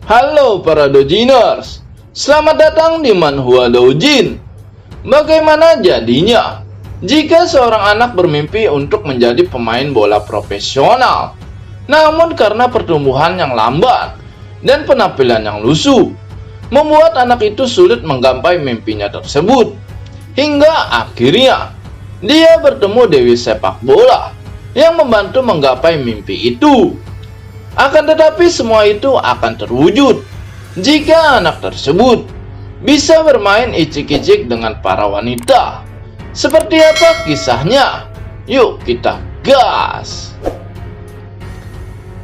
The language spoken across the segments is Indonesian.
Halo para Dojiners, selamat datang di Manhua Dojin. Bagaimana jadinya jika seorang anak bermimpi untuk menjadi pemain bola profesional, namun karena pertumbuhan yang lambat dan penampilan yang lusuh, membuat anak itu sulit menggapai mimpinya tersebut. Hingga akhirnya dia bertemu dewi sepak bola yang membantu menggapai mimpi itu. Akan tetapi semua itu akan terwujud jika anak tersebut bisa bermain icik-icik dengan para wanita. Seperti apa kisahnya? Yuk kita gas!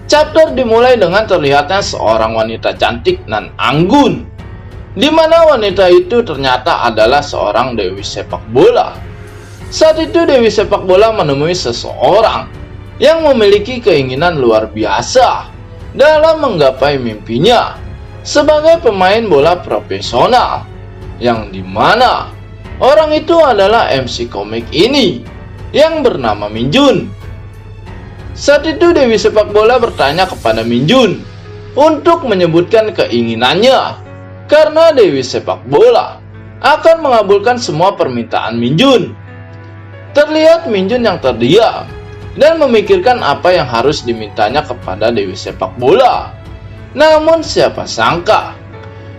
Chapter dimulai dengan terlihatnya seorang wanita cantik nan anggun, di mana wanita itu ternyata adalah seorang dewi sepak bola. Saat itu dewi sepak bola menemui seseorang yang memiliki keinginan luar biasa dalam menggapai mimpinya sebagai pemain bola profesional, yang dimana orang itu adalah MC komik ini yang bernama Minjun. Saat itu dewi sepak bola bertanya kepada Minjun untuk menyebutkan keinginannya, karena dewi sepak bola akan mengabulkan semua permintaan Minjun. Terlihat Minjun yang terdiam dan memikirkan apa yang harus dimintanya kepada dewi sepak bola. Namun siapa sangka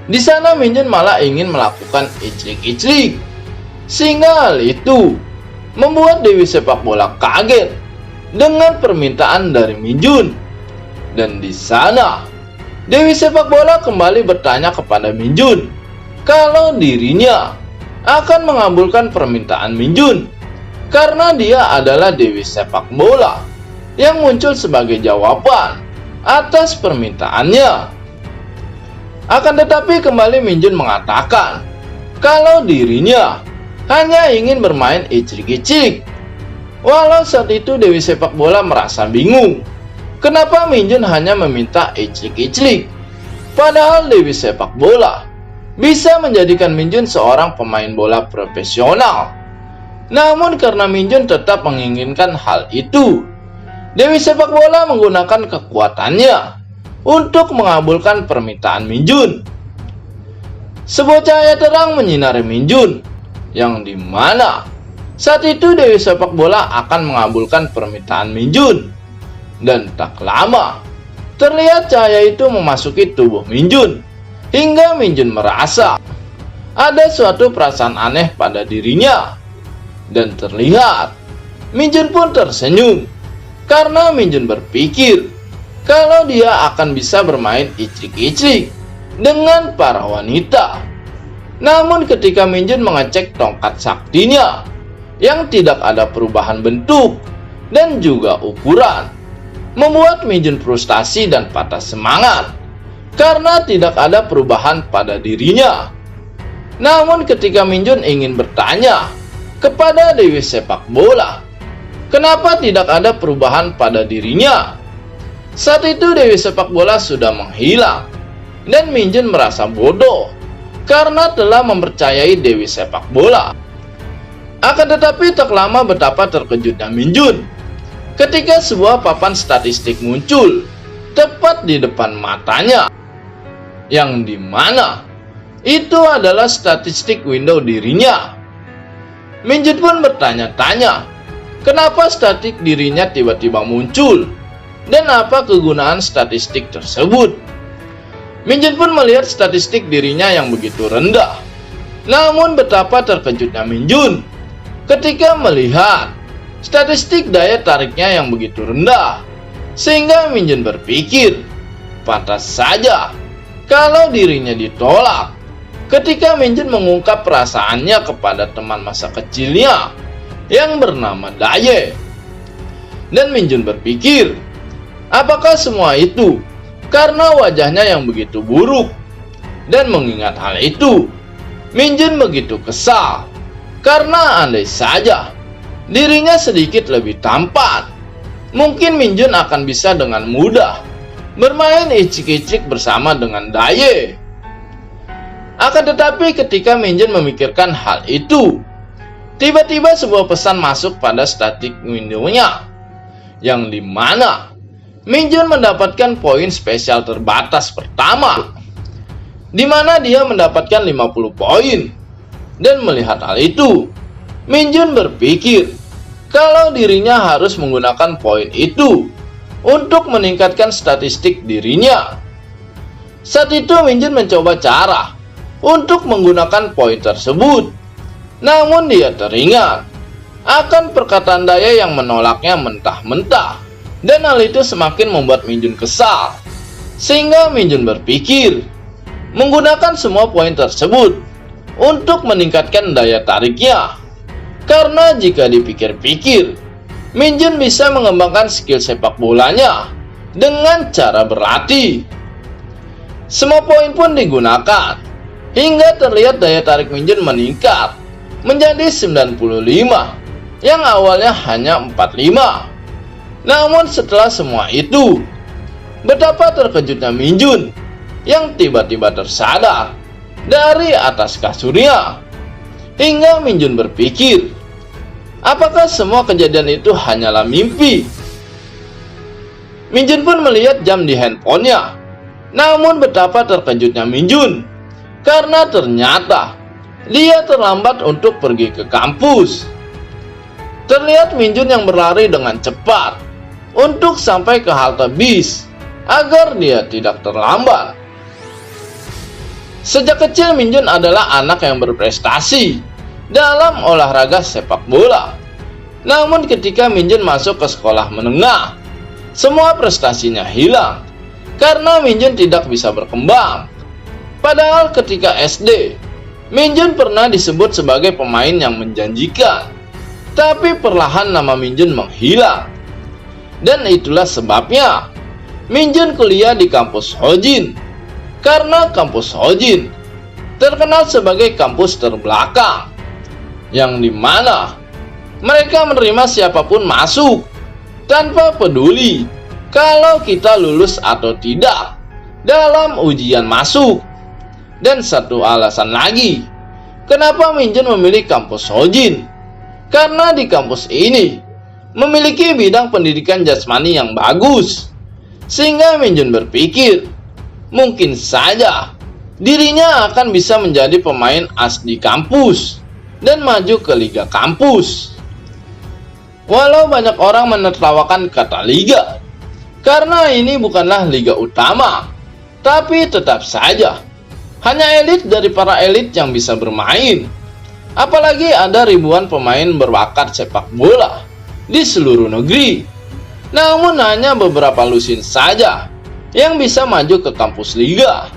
di sana Minjun malah ingin melakukan iclik-iclik, sehingga hal itu membuat dewi sepak bola kaget dengan permintaan dari Minjun. Dan di sana dewi sepak bola kembali bertanya kepada Minjun kalau dirinya akan mengabulkan permintaan Minjun, karena dia adalah dewi sepak bola yang muncul sebagai jawaban atas permintaannya. Akan tetapi kembali Minjun mengatakan kalau dirinya hanya ingin bermain icik-icik. Walau saat itu dewi sepak bola merasa bingung, kenapa Minjun hanya meminta icik-icik, padahal dewi sepak bola bisa menjadikan Minjun seorang pemain bola profesional. Namun karena Minjun tetap menginginkan hal itu, dewi sepak bola menggunakan kekuatannya untuk mengabulkan permintaan Minjun. Sebuah cahaya terang menyinari Minjun, yang dimana saat itu dewi sepak bola akan mengabulkan permintaan Minjun. Dan tak lama, terlihat cahaya itu memasuki tubuh Minjun, hingga Minjun merasa ada suatu perasaan aneh pada dirinya. Dan terlihat Minjun pun tersenyum, karena Minjun berpikir kalau dia akan bisa bermain icik-icik dengan para wanita. Namun ketika Minjun mengecek tongkat saktinya yang tidak ada perubahan bentuk dan juga ukuran, membuat Minjun frustasi dan patah semangat karena tidak ada perubahan pada dirinya. Namun ketika Minjun ingin bertanya kepada dewi sepak bola kenapa tidak ada perubahan pada dirinya, saat itu dewi sepak bola sudah menghilang dan Minjun merasa bodoh karena telah mempercayai dewi sepak bola. Akan tetapi tak lama betapa terkejutnya Minjun ketika sebuah papan statistik muncul tepat di depan matanya, yang dimana itu adalah statistik window dirinya. Minjun pun bertanya-tanya kenapa statistik dirinya tiba-tiba muncul dan apa kegunaan statistik tersebut. Minjun pun melihat statistik dirinya yang begitu rendah. Namun betapa terkejutnya Minjun ketika melihat statistik daya tariknya yang begitu rendah, sehingga Minjun berpikir pantas saja kalau dirinya ditolak. Ketika Minjun mengungkap perasaannya kepada teman masa kecilnya yang bernama Daye. Dan Minjun berpikir, apakah semua itu karena wajahnya yang begitu buruk? Dan mengingat hal itu, Minjun begitu kesal, karena andai saja dirinya sedikit lebih tampan, mungkin Minjun akan bisa dengan mudah bermain icik-icik bersama dengan Daye. Akan tetapi ketika Minjun memikirkan hal itu, tiba-tiba sebuah pesan masuk pada static window-nya, yang dimana Minjun mendapatkan poin spesial terbatas pertama, di mana dia mendapatkan 50 poin. Dan melihat hal itu, Minjun berpikir kalau dirinya harus menggunakan poin itu untuk meningkatkan statistik dirinya. Saat itu Minjun mencoba cara untuk menggunakan poin tersebut. Namun dia teringat akan perkataan Daya yang menolaknya mentah-mentah. Dan hal itu semakin membuat Minjun kesal. Sehingga Minjun berpikir menggunakan semua poin tersebut untuk meningkatkan daya tariknya. Karena jika dipikir-pikir, Minjun bisa mengembangkan skill sepak bolanya dengan cara berlatih. Semua poin pun digunakan, hingga terlihat daya tarik Minjun meningkat menjadi 95, yang awalnya hanya 45. Namun setelah semua itu, betapa terkejutnya Minjun yang tiba-tiba tersadar dari atas kasurnya. Hingga Minjun berpikir, apakah semua kejadian itu hanyalah mimpi? Minjun pun melihat jam di handphonenya. Namun betapa terkejutnya Minjun, karena ternyata dia terlambat untuk pergi ke kampus. Terlihat Minjun yang berlari dengan cepat untuk sampai ke halte bis agar dia tidak terlambat. Sejak kecil Minjun adalah anak yang berprestasi dalam olahraga sepak bola. Namun ketika Minjun masuk ke sekolah menengah, semua prestasinya hilang karena Minjun tidak bisa berkembang. Padahal ketika SD, Minjun pernah disebut sebagai pemain yang menjanjikan. Tapi perlahan nama Minjun menghilang. Dan itulah sebabnya Minjun kuliah di kampus Hojin. Karena kampus Hojin terkenal sebagai kampus terbelakang, yang dimana mereka menerima siapapun masuk tanpa peduli kalau kita lulus atau tidak dalam ujian masuk. Dan satu alasan lagi kenapa Minjun memilih kampus Hojin, karena di kampus ini memiliki bidang pendidikan jasmani yang bagus. Sehingga Minjun berpikir mungkin saja dirinya akan bisa menjadi pemain AS di kampus dan maju ke liga kampus. Walau banyak orang menertawakan kata liga, karena ini bukanlah liga utama, tapi tetap saja hanya elit dari para elit yang bisa bermain. Apalagi ada ribuan pemain berbakat sepak bola di seluruh negeri. Namun hanya beberapa lusin saja yang bisa maju ke kampus liga.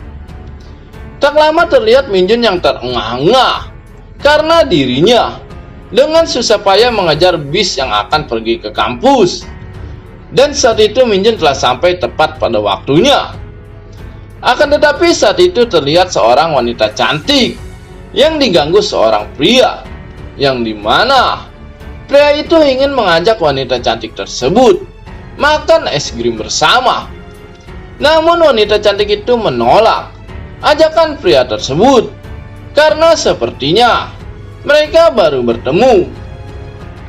Tak lama terlihat Minjun yang terengah-engah karena dirinya dengan susah payah mengejar bis yang akan pergi ke kampus. Dan saat itu Minjun telah sampai tepat pada waktunya. Akan tetapi saat itu terlihat seorang wanita cantik yang diganggu seorang pria, yang dimana pria itu ingin mengajak wanita cantik tersebut makan es krim bersama. Namun wanita cantik itu menolak ajakan pria tersebut karena sepertinya mereka baru bertemu.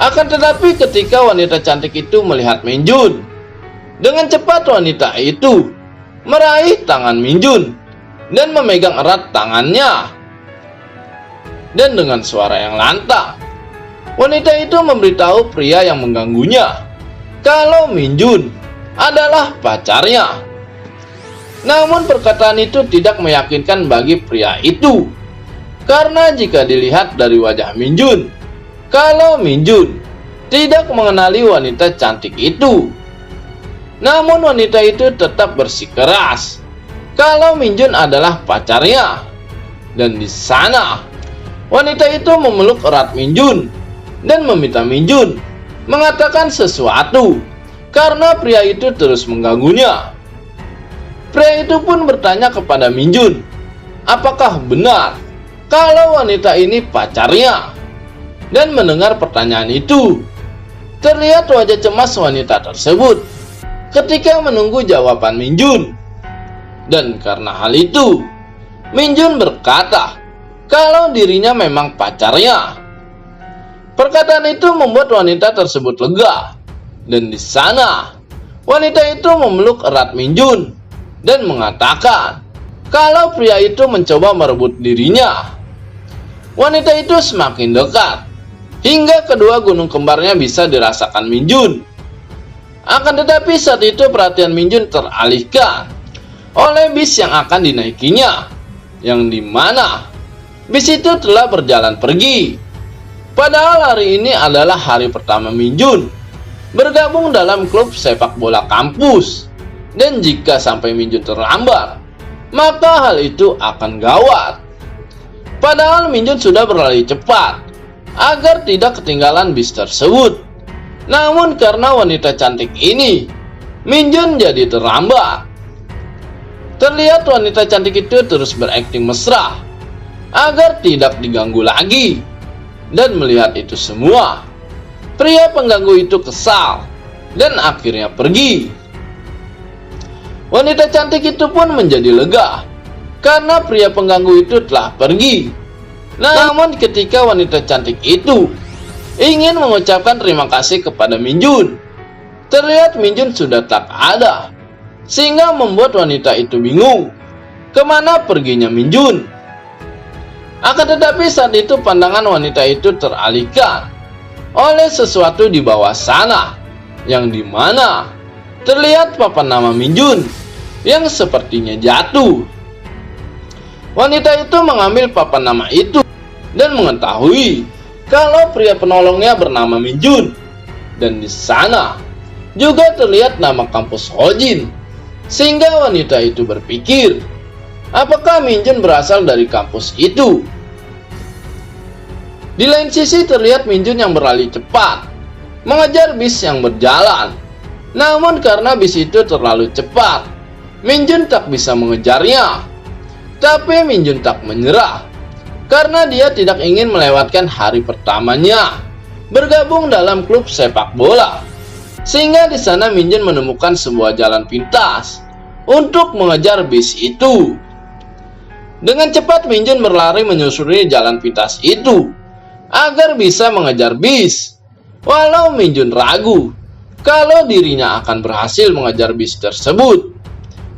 Akan tetapi ketika wanita cantik itu melihat Minjun, dengan cepat wanita itu meraih tangan Minjun dan memegang erat tangannya. Dan dengan suara yang lantang, wanita itu memberitahu pria yang mengganggunya kalau Minjun adalah pacarnya. Namun perkataan itu tidak meyakinkan bagi pria itu, karena jika dilihat dari wajah Minjun, kalau Minjun tidak mengenali wanita cantik itu. Namun wanita itu tetap bersikeras kalau Minjun adalah pacarnya. Dan di sana wanita itu memeluk erat Minjun dan meminta Minjun mengatakan sesuatu karena pria itu terus mengganggunya. Pria itu pun bertanya kepada Minjun, apakah benar kalau wanita ini pacarnya? Dan mendengar pertanyaan itu, terlihat wajah cemas wanita tersebut ketika menunggu jawaban Minjun. Dan karena hal itu, Minjun berkata kalau dirinya memang pacarnya. Perkataan itu membuat wanita tersebut lega. Dan di sana Wanita itu memeluk erat Min Jun dan mengatakan kalau pria itu mencoba merebut dirinya. Wanita itu semakin dekat hingga kedua gunung kembarnya bisa dirasakan Min Jun. Akan tetapi saat itu perhatian Min Jun teralihkan oleh bis yang akan dinaikinya, yang dimana bis itu telah berjalan pergi. Padahal hari ini adalah hari pertama Min Jun bergabung dalam klub sepak bola kampus, dan jika sampai Min Jun terlambat, maka hal itu akan gawat. Padahal Min Jun sudah berlari cepat agar tidak ketinggalan bis tersebut. Namun karena wanita cantik ini, Min Jun jadi terlambat. Terlihat wanita cantik itu terus berakting mesra agar tidak diganggu lagi. Dan melihat itu semua, pria pengganggu itu kesal dan akhirnya pergi. Wanita cantik itu pun menjadi lega karena pria pengganggu itu telah pergi. Namun ketika wanita cantik itu ingin mengucapkan terima kasih kepada Min Jun, terlihat Min Jun sudah tak ada, sehingga membuat wanita itu bingung kemana perginya Min Jun. Akan tetapi saat itu pandangan wanita itu teralihkan oleh sesuatu di bawah sana, yang dimana terlihat papan nama Min Jun yang sepertinya jatuh. Wanita itu mengambil papan nama itu dan mengetahui kalau pria penolongnya bernama Min Jun, dan di sana juga terlihat nama kampus Hojin, sehingga wanita itu berpikir, apakah Min Jun berasal dari kampus itu? Di lain sisi terlihat Min Jun yang berlari cepat mengejar bis yang berjalan. Namun karena bis itu terlalu cepat, Min Jun tak bisa mengejarnya. Tapi Min Jun tak menyerah karena dia tidak ingin melewatkan hari pertamanya bergabung dalam klub sepak bola. Sehingga di sana Min Jun menemukan sebuah jalan pintas untuk mengejar bis itu. Dengan cepat Min Jun berlari menyusuri jalan pintas itu agar bisa mengejar bis. Walau Min Jun ragu kalau dirinya akan berhasil mengejar bis tersebut,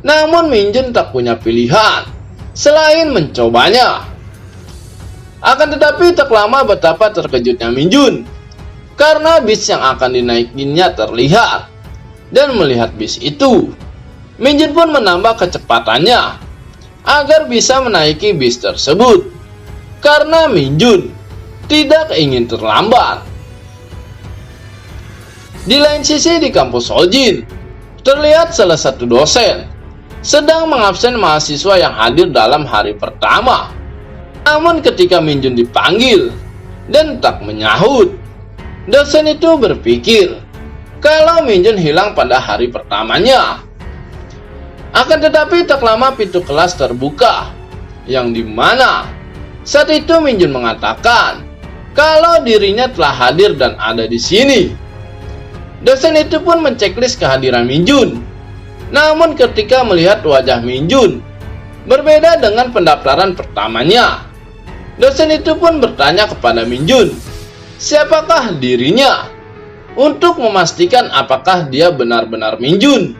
namun Min Jun tak punya pilihan selain mencobanya. Akan tetapi tak lama betapa terkejutnya Min Jun karena bis yang akan dinaikinya terlihat. Dan melihat bis itu, Min Jun pun menambah kecepatannya agar bisa menaiki bis tersebut, karena Min Jun tidak ingin terlambat. Di lain sisi di kampus Hojin, terlihat salah satu dosen sedang mengabsen mahasiswa yang hadir dalam hari pertama. Namun ketika Min Jun dipanggil dan tak menyahut, dosen itu berpikir kalau Min Jun hilang pada hari pertamanya. Akan tetapi tak lama pintu kelas terbuka, yang dimana saat itu Min Jun mengatakan kalau dirinya telah hadir dan ada di sini. Dosen itu pun menceklis kehadiran Min Jun. Namun ketika melihat wajah Min Jun berbeda dengan pendaftaran pertamanya, dosen itu pun bertanya kepada Min Jun siapakah dirinya untuk memastikan apakah dia benar-benar Min Jun.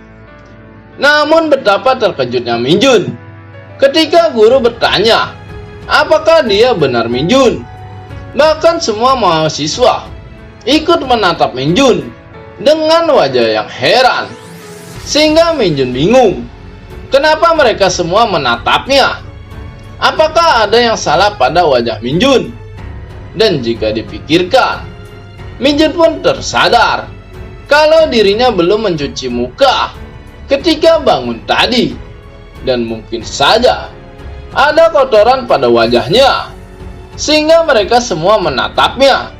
Namun betapa terkejutnya Min Jun ketika guru bertanya apakah dia benar Min Jun. Bahkan semua mahasiswa ikut menatap Min Jun dengan wajah yang heran, sehingga Min Jun bingung kenapa mereka semua menatapnya. Apakah ada yang salah pada wajah Min Jun? Dan jika dipikirkan, Min Jun pun tersadar kalau dirinya belum mencuci muka ketika bangun tadi, dan mungkin saja ada kotoran pada wajahnya, sehingga mereka semua menatapnya.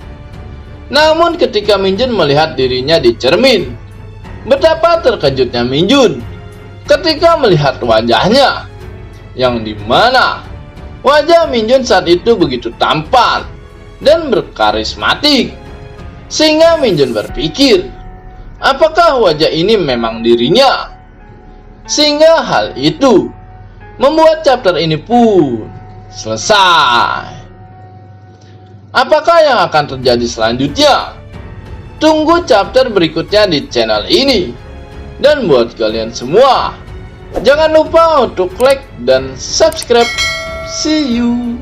Namun ketika Min Jun melihat dirinya di cermin, betapa terkejutnya Min Jun ketika melihat wajahnya, yang dimana wajah Min Jun saat itu begitu tampan dan berkarismatik, sehingga Min Jun berpikir apakah wajah ini memang dirinya. Sehingga hal itu membuat chapter ini pun selesai. Apakah yang akan terjadi selanjutnya? Tunggu chapter berikutnya di channel ini. Dan buat kalian semua, jangan lupa untuk like dan subscribe. See you.